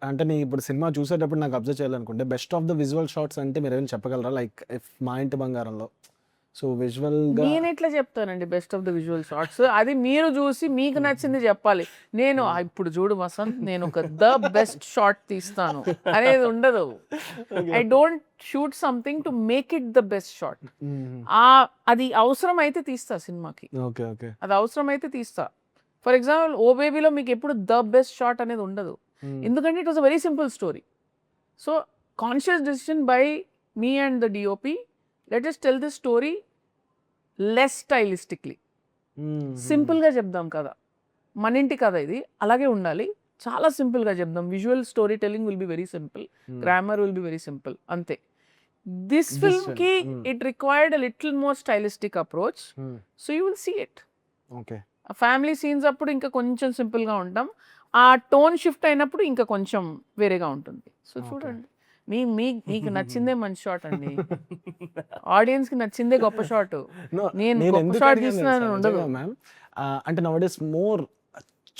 అంటే నేను ఇప్పుడు సినిమా చూసేటప్పుడు నాకు అబ్జర్వ్ చేయాలనుకుంటే best of the visual shots అంటే మీరు ఏమైనా చెప్పగలరా? లైక్ ఇఫ్ మా ఇంటి బంగారంలో సో విజువల్‌గా నేను ఎట్లా చెప్తానండి best of the visual shots? అది మీరు చూసి మీకు నచ్చింది చెప్పాలి. నేను ఇప్పుడు చూడు వసంత్, నేను ఒక ద బెస్ట్ షాట్ తీస్తాను అనేది ఉండదు. I don't shoot something to make it the best shot. అది అవసరం అయితే తీస్తా సినిమాకి. ఓకే. ఓకే. అది అవసరం అయితే తీస్తా. ఫర్ ఎగ్జాంపుల్ ఓ బేబీలో మీకు ఎప్పుడు ద బెస్ట్ షాట్ అనేది ఉండదు. ఎందుకంటే it was a very simple story. So conscious decision by me and the DOP, let us tell this story less stylistically. సింపుల్గా చెప్దాం కదా, మన ఇంటి కథ ఇది, అలాగే ఉండాలి. చాలా సింపుల్గా చెప్దాం. Visual story telling will be very simple, grammar will be very simple, అంతే. దిస్ ఫిల్మ్కి it required a little more stylistic approach. So you will see it. Okay. Family scenes అప్పుడు ఇంకా కొంచెం సింపుల్గా ఉంటాం. ఆ టోన్ షిఫ్ట్ అయినప్పుడు ఇంకా కొంచెం వేరేగా ఉంటుంది. సో చూడండి, మీకు నచ్చిందే మంచి షాట్ అండి, ఆడియన్స్ కి నచ్చిందే గొప్ప షాట్. నేను గొప్ప షాట్ తీస్తున్నాను ఉండదు మ్యామ్. అంటే నౌడేస్ మోర్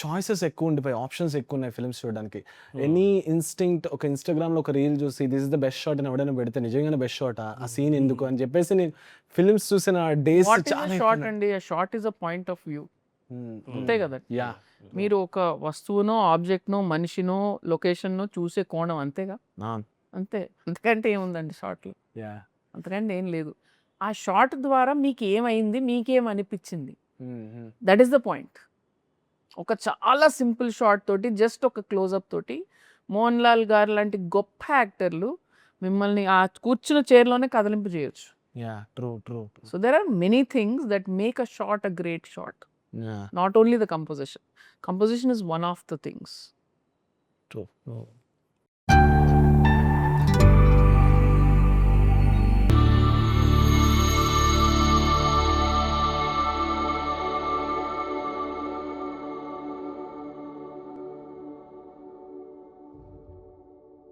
చాయిసెస్ ఎక్కువ ఉండిపోయి, ఆప్షన్స్ ఎక్కువ ఉన్నాయి ఫిల్మ్స్ చూడడానికి. ఎనీ ఇన్స్టింక్ట్ ఒక ఇన్స్టాగ్రామ్లో ఒక రీల్ చూసి this is the best shot అని ఎవడైనా పెడితే నిజంగానే బెస్ట్ షాట్ ఆ సీన్ ఎందుకు అని చెప్పేసి నేను ఫిల్మ్స్ చూసిన డేస్ చాలా షార్ట్ అండి. Short is a point of view, అంతే కదా. యా మీరు ఒక వస్తువునో ఆబ్జెక్ట్నో మనిషినో లొకేషన్నో చూసే కోణం, అంతేగా, అంతే. అంతకంటే ఏముందండి షార్ట్లో? యా అంతకంటే ఏం లేదు. ఆ షార్ట్ ద్వారా మీకు ఏమైంది, మీకేమనిపించింది, దట్ ఈస్ ద పాయింట్. ఒక చాలా సింపుల్ షార్ట్ తోటి, జస్ట్ ఒక క్లోజప్ తోటి మోహన్ లాల్ గారు లాంటి గొప్ప యాక్టర్లు మిమ్మల్ని ఆ కూర్చున్న చైర్లోనే కదిలింపు చేయొచ్చు. Yeah true true. So there are many things that make a short a great short. Yeah Not only the composition. Composition is one of the things. True.